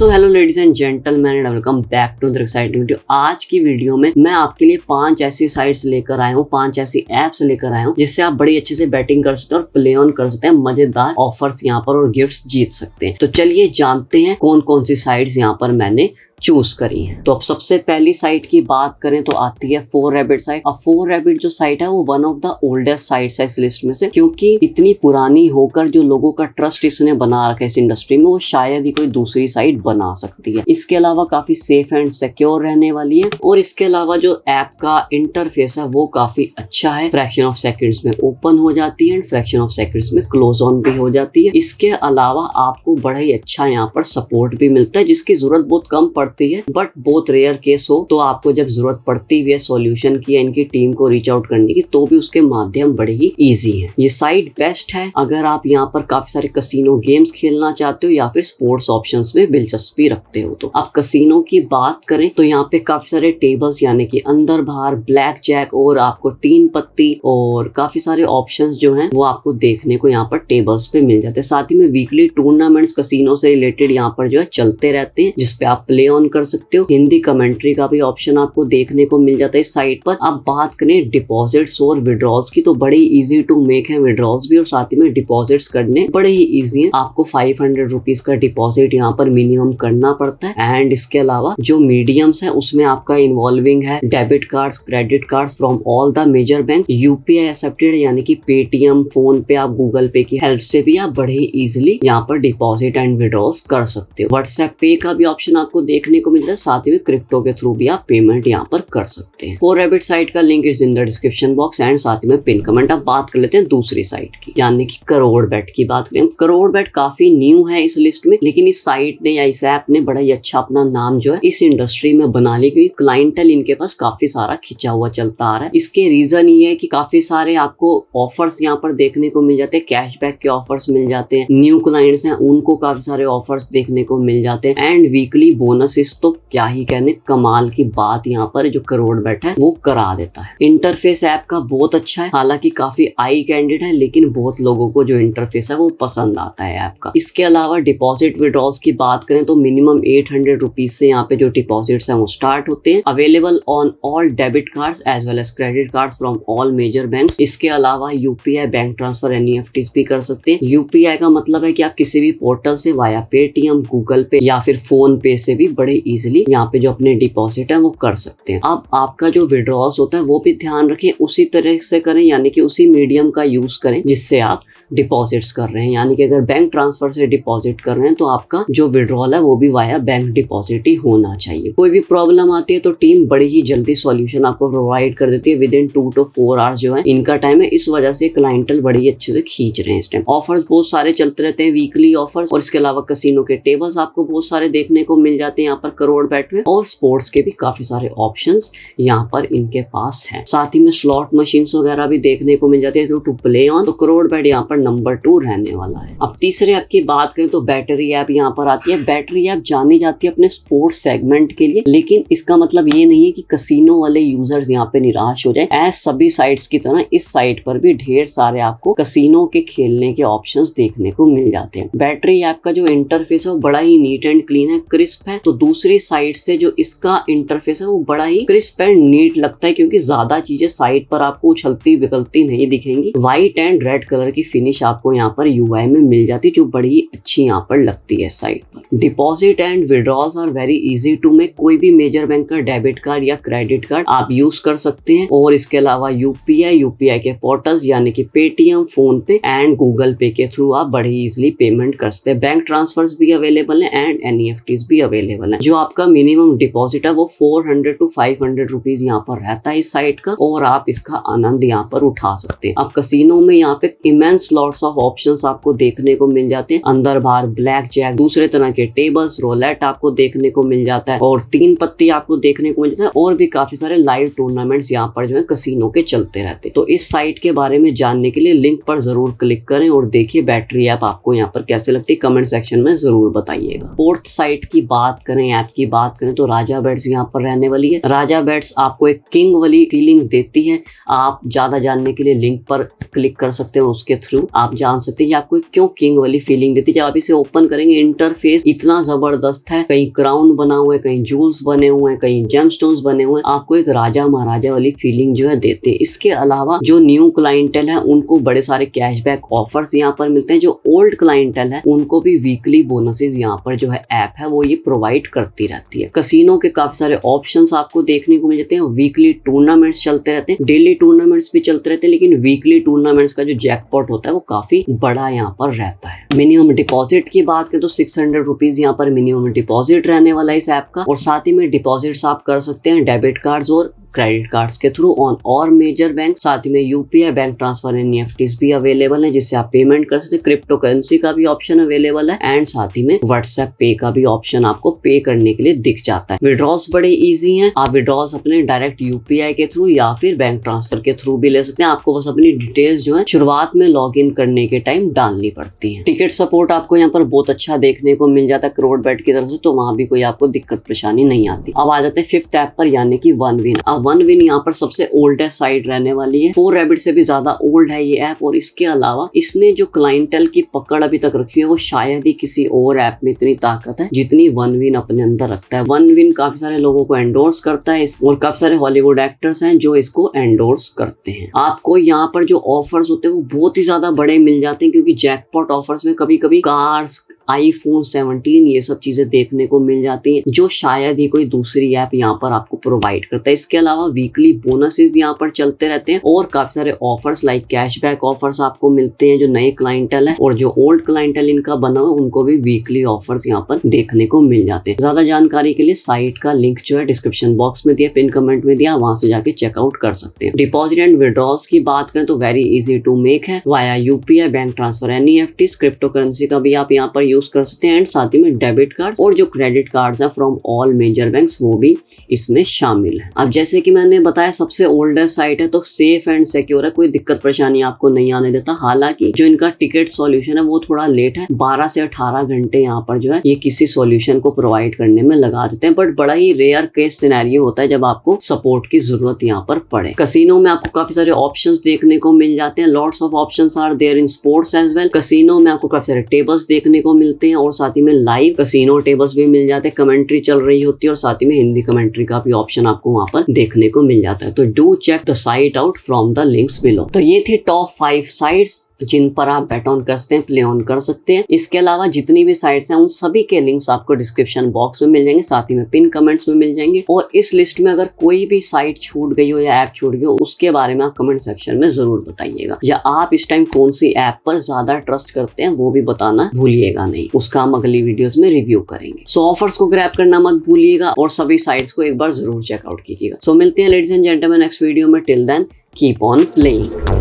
So hello ladies and gentleman and welcome back to the exciting video. आज की video में मैं आपके लिए 5 ऐसी साइट्स लेकर आया हूँ, 5 ऐसी एप्स लेकर आया हूँ जिससे आप बड़ी अच्छे से बैटिंग कर सकते हैं और प्ले ऑन कर सकते हैं, मजेदार ऑफर्स यहाँ पर और गिफ्ट्स जीत सकते हैं। तो चलिए जानते हैं कौन कौन सी साइट्स यहाँ पर मैंने चूज करी है। तो अब सबसे पहली साइट की बात करें तो आती है 4rabbit साइट। अब 4rabbit जो साइट है वो one of the oldest sites है इस लिस्ट में से, क्योंकि इतनी पुरानी होकर जो लोगों का ट्रस्ट इसने बना रखा है इस इंडस्ट्री में, वो शायद ही कोई दूसरी साइट बना सकती है। इसके अलावा काफी सेफ एंड सिक्योर रहने वाली है और इसके अलावा जो ऐप का इंटरफेस है वो काफी अच्छा है। फ्रैक्शन ऑफ सेकंड्स में ओपन हो जाती है एंड फ्रैक्शन ऑफ सेकंड्स में क्लोज ऑन भी हो जाती है। इसके अलावा आपको बड़ा ही अच्छा यहाँ पर सपोर्ट भी मिलता है, जिसकी जरूरत बहुत कम पड़ती है, बट बहुत रेयर केस हो तो आपको जब जरूरत पड़ती है सॉल्यूशन की या इनकी टीम को रीच आउट करने की, तो भी उसके माध्यम बड़े ही इजी है। ये साइट बेस्ट है अगर आप यहाँ पर काफी सारे कसिनो गेम्स खेलना चाहते हो या फिर स्पोर्ट्स ऑप्शंस में दिलचस्पी रखते हो। तो आप कसिनो की बात करें तो यहाँ पे काफी सारे टेबल्स यानी कि अंदर बाहर, ब्लैक जैक और आपको 3 पत्ती और काफी सारे ऑप्शंस जो हैं वो आपको देखने को यहाँ पर टेबल्स पे मिल जाते हैं। साथ ही में वीकली टूर्नामेंट्स कसिनो से रिलेटेड यहाँ पर जो है चलते रहते हैं, जिसपे आप प्ले ऑन कर सकते हो। हिंदी कमेंट्री का भी ऑप्शन आपको देखने को मिल जाता है इस साइट पर। अब बात करें डिपॉजिट्स और विड्रॉल्स की, तो बड़े इजी टू मेक है विड्रॉल्स भी और साथ ही में डिपॉजिट्स करने बड़े ही इजी है। आपको 500 रुपीज का डिपॉजिट यहाँ पर मिनिमम करना पड़ता है एंड इसके अलावा जो मीडियम्स है उसमें आपका इन्वॉल्विंग है debit cards, credit cards from all the major bank. UPI accepted है यानी कि पेटीएम, फोन पे, आप गूगल पे की हेल्प से भी आप बड़े ही इजिली यहाँ पर डिपॉजिट एंड विड्रॉल्स कर सकते हो। व्हाट्सएप पे का भी ऑप्शन आपको देखने को मिलता है, साथ ही में क्रिप्टो के थ्रू भी आप पेमेंट यहाँ पर कर सकते हैं। 4rabbit साइट का link is in the description box and साथ ही में पिन कमेंट। अब बात कर लेते हैं दूसरी साइट की, यानी कि करोड़बेट की बात करें। करोड़बेट काफी न्यू है इस लिस्ट में, लेकिन इस साइट ने या इस ऐप ने बड़ा ही अच्छा अपना नाम जो है इस इंडस्ट्री में बना लिया, क्योंकि क्लाइंटल इनके पास काफी सारा खिंचा हुआ चलता आ रहा है। इसके रीजन ये है कि काफी सारे आपको ऑफर्स यहाँ पर देखने को मिल जाते हैं, कैशबैक के ऑफर्स मिल जाते हैं, न्यू क्लाइंट्स हैं उनको काफी सारे ऑफर्स देखने को मिल जाते हैं एंड वीकली बोनसेस तो क्या ही कहने, कमाल की बात यहाँ पर जो करोड़बेट है वो करा देता है। इंटरफेस ऐप का बहुत अच्छा है, हालांकि काफी आई कैंडिड है, लेकिन बहुत लोगों को जो इंटरफेस है वो पसंद आता है ऐप का। इसके अलावा डिपॉजिट विड्रॉल्स की बात करें तो मिनिमम 800 रुपीज से यहाँ पे जो डिपॉजिट्स हैं वो स्टार्ट होते हैं। Available on all debit cards as well as credit cards from all major banks. इसके अलावा यूपीआई बैंक ट्रांसफर एनईएफटीज भी कर सकते हैं। यूपीआई का मतलब है कि आप किसी भी पोर्टल से वाया पेटीएम, गूगल पे या फिर फोन पे से भी बड़े इजिली यहाँ पे जो अपने डिपॉजिट है वो कर सकते हैं। अब आपका जो विड्रॉल्स होता है वो भी ध्यान रखें उसी तरह से करें, यानी कि उसी मीडियम का यूज करें जिससे आप डिपॉजिट्स कर रहे हैं। यानी कि अगर बैंक ट्रांसफर से डिपॉजिट कर रहे हैं तो आपका जो विड्रॉल है वो भी वाया बैंक डिपॉजिट ही होना चाहिए। कोई भी प्रॉब्लम आती है तो टीम बड़ी ही जल्दी सॉल्यूशन आपको प्रोवाइड कर देती है। विद इन 2 to 4 आवर्स जो है इनका टाइम है, इस वजह से क्लाइंटल बड़ी अच्छे से खींच रहे हैं इस टाइम। ऑफर्स बहुत सारे चलते रहते हैं, वीकली ऑफर्स, और इसके अलावा कसिनो के टेबल्स आपको बहुत सारे देखने को मिल जाते हैं यहाँ पर करोड़बेट में, और स्पोर्ट्स के भी काफी सारे ऑप्शंस यहाँ पर इनके पास है। साथ ही में स्लॉट मशीन्स वगैरह भी देखने को मिल जाते हैं टू प्ले ऑन। तो करोड़बेट यहाँ पर नंबर 2 रहने वाला है। अब तीसरे ऐप की बात करें तो बैटरी ऐप यहाँ पर आती है। बैटरी ऐप जानी जाती है अपने स्पोर्ट्स सेगमेंट के लिए, लेकिन इसका मतलब ये नहीं है कि कसिनो वाले यूजर्स यहाँ पे निराश हो जाए। एज सभी साइट्स की तरह इस साइट पर भी ढेर सारे आपको कसिनो के खेलने के ऑप्शंस देखने को मिल जाते हैं। बैटरी ऐप का जो इंटरफेस है वो बड़ा ही नीट एंड क्लीन है, क्रिस्प है। तो दूसरी साइट से जो इसका इंटरफेस है वो बड़ा ही क्रिस्प एंड नीट लगता है, क्योंकि ज्यादा चीजें साइट पर आपको उछलती विकलती नहीं दिखेंगी। व्हाइट एंड रेड कलर की फिनिश आपको यहाँ पर यूआई में मिल जाती है, जो बड़ी अच्छी यहाँ पर लगती है साइट पर। Deposit and withdrawals are very easy to make. कोई भी मेजर बैंक का डेबिट कार्ड या क्रेडिट कार्ड आप यूज कर सकते हैं, और इसके अलावा यूपीआई के पोर्टल्स यानी कि पेटीएम, फोन पे एंड गूगल पे के थ्रू आप बड़ी इजिली पेमेंट कर सकते हैं। बैंक ट्रांसफर्स भी अवेलेबल है एंड एनईएफटीज भी अवेलेबल है। जो आपका मिनिमम डिपॉजिट है वो 400 to 500 रुपीज यहाँ पर रहता है इस साइट का, और आप इसका आनंद यहाँ पर उठा सकते हैं। अब कसिनो में यहाँ पे इमेंस लॉट्स ऑफ ऑप्शंस आपको देखने को मिल जाते हैं। अंदर बाहर ब्लैक जैक, दूसरे तरह के टेबल्स, रोलेट आपको देखने को मिल जाता है, और 3 पत्ती आपको देखने को मिल जाता है, और भी काफी सारे लाइव टूर्नामेंट्स यहाँ पर जो है कसिनो के चलते रहते हैं। तो इस साइट के बारे में जानने के लिए लिंक पर जरूर क्लिक करें और देखिए बैटरी ऐप आपको यहाँ पर कैसे लगती है, कमेंट सेक्शन में जरूर बताइएगा। फोर्थ साइट की बात करें करें ऐप की बात करें तो राजा बेट्स यहाँ पर रहने वाली है। राजा बेट्स आपको एक किंग वाली फीलिंग देती है। आप ज्यादा जानने के लिए लिंक पर क्लिक कर सकते हो, उसके थ्रू आप जान सकते हैं आपको क्यों किंग वाली फीलिंग देती है। जब आप इसे ओपन करेंगे इंटरफेस इतना जबरदस्त है, कहीं क्राउन बना हुआ है, कहीं जूल्स बने हुए हैं, कहीं जेमस्टोन्स बने हुए हैं, आपको एक राजा महाराजा वाली फीलिंग जो है देते हैं। इसके अलावा जो न्यू क्लाइंटल है उनको बड़े सारे कैशबैक ऑफर्स यहाँ पर मिलते हैं। जो ओल्ड क्लाइंटल है उनको भी वीकली बोनसेस यहाँ पर जो है ऐप है वो ये प्रोवाइड करती रहती है। कसिनो के काफी सारे ऑप्शंस आपको देखने को मिल जाते हैं। वीकली टूर्नामेंट्स चलते रहते हैं, डेली टूर्नामेंट्स भी चलते रहते हैं, लेकिन वीकली टूर्नामेंट्स का जो जैकपॉट होता है वो काफी बड़ा यहाँ पर रहता है। मिनिमम डिपॉजिट की बात करें तो 600 रुपीज यहाँ पर मिनिमम डिपॉजिट रहने वाला है इस ऐप का, और साथ ही में डिपॉजिट्स आप कर सकते हैं डेबिट कार्ड्स और क्रेडिट कार्ड्स के थ्रू ऑन और मेजर बैंक। साथ ही में यूपीआई बैंक ट्रांसफर एनईएफटीज भी अवेलेबल है जिससे आप पेमेंट कर सकते हैं। क्रिप्टो करेंसी का भी ऑप्शन अवेलेबल है एंड साथ ही में व्हाट्सएप पे का भी ऑप्शन आपको पे करने के लिए दिख जाता है। विड्रॉल्स बड़े इजी हैं, आप विड्रॉल्स अपने डायरेक्ट यूपीआई के थ्रू या फिर बैंक ट्रांसफर के थ्रू भी ले सकते हैं। आपको बस अपनी डिटेल्स जो है शुरुआत में लॉग इन करने के टाइम डालनी पड़ती है। टिकट सपोर्ट आपको यहाँ पर बहुत अच्छा देखने को मिल जाता है करोड़ बेट की तरफ से, तो वहां भी कोई आपको दिक्कत परेशानी नहीं आती। अब आ जाते हैं फिफ्थ ऐप पर यानी कि वन विन। वन विन यहाँ पर सबसे ओल्डेस्ट साइट रहने वाली है। 4 रैबिट से भी ज्यादा ओल्ड है ये ऐप, और इसके अलावा इसने जो क्लाइंटल की पकड़ अभी तक रखी है वो शायद ही किसी और ऐप में इतनी ताकत है जितनी वन विन अपने अंदर रखता है। वन विन काफी सारे लोगों को एंडोर्स करता है और काफी सारे हॉलीवुड एक्टर्स हैं जो इसको एंडोर्स करते हैं। आपको यहाँ पर जो ऑफर्स होते हैं वो बहुत ही ज्यादा बड़े मिल जाते हैं, क्योंकि जैकपॉट ऑफर्स में कभी कभी कार्स, आईफोन 17 ये सब चीजें देखने को मिल जाती हैं जो शायद ही कोई दूसरी ऐप यहाँ पर आपको प्रोवाइड करता है। इसके अलावा वीकली बोनसेस यहाँ पर चलते रहते हैं और काफी सारे ऑफर्स लाइक कैशबैक ऑफर्स आपको मिलते हैं जो नए क्लाइंटल है, और जो ओल्ड क्लाइंटल इनका बना हुआ उनको भी वीकली ऑफर्स यहाँ पर देखने को मिल जाते हैं। ज्यादा जानकारी के लिए साइट का लिंक जो है डिस्क्रिप्शन बॉक्स में दिया, पिन कमेंट में दिया, वहां से जाके चेकआउट कर सकते हैं। डिपॉजिट एंड विड्रॉल्स की बात करें तो वेरी इजी टू मेक है via UPI, bank transfer, NEFT, crypto currency का भी आप यहाँ पर यूज कर सकते हैं एंड साथ ही में डेबिट कार्ड और जो क्रेडिट कार्ड्स हैं फ्रॉम ऑल मेजर बैंक्स वो भी इसमें शामिल है। अब जैसे कि मैंने बताया सबसे ओल्डेस्ट साइट है तो सेफ एंड सिक्योर है, कोई दिक्कत परेशानी आपको नहीं आने देता। हालांकि जो इनका टिकट सॉल्यूशन है वो थोड़ा लेट है, 12 से 18 घंटे यहाँ पर जो है ये किसी सॉल्यूशन को प्रोवाइड करने में लगा देते हैं, बट बड़ा ही रेयर केस सिनेरियो होता है जब आपको सपोर्ट की जरूरत यहाँ पर पड़े। कसिनो में आपको काफी सारे ऑप्शंस देखने को मिल जाते हैं, lots of options are there in sports as well. Casino में आपको काफी सारे टेबल्स देखने को मिलते हैं और साथ ही में लाइव कसिनो टेबल्स भी मिल जाते हैं, कमेंट्री चल रही होती है और साथ ही में हिंदी कमेंट्री का भी ऑप्शन आपको वहां पर देखने को मिल जाता है। तो do check the site out from the links below. तो ये थी टॉप 5 साइट्स जिन पर आप बेट ऑन कर सकते हैं, प्ले ऑन कर सकते हैं। इसके अलावा जितनी भी साइट्स हैं उन सभी के लिंक्स आपको डिस्क्रिप्शन बॉक्स में मिल जाएंगे, साथ ही में पिन कमेंट्स में मिल जाएंगे। और इस लिस्ट में अगर कोई भी साइट छूट गई हो या ऐप छूट गई हो उसके बारे में आप कमेंट सेक्शन में जरूर बताइएगा, या आप इस टाइम कौन सी ऐप पर ज्यादा ट्रस्ट करते हैं वो भी बताना भूलिएगा नहीं, उसका हम अगली वीडियोस में रिव्यू करेंगे। सो ऑफर्स को ग्रैब करना मत भूलिएगा और सभी साइट्स को एक बार जरूर चेकआउट कीजिएगा। सो मिलते हैं ladies and gentleman next video में। Till then keep on playing.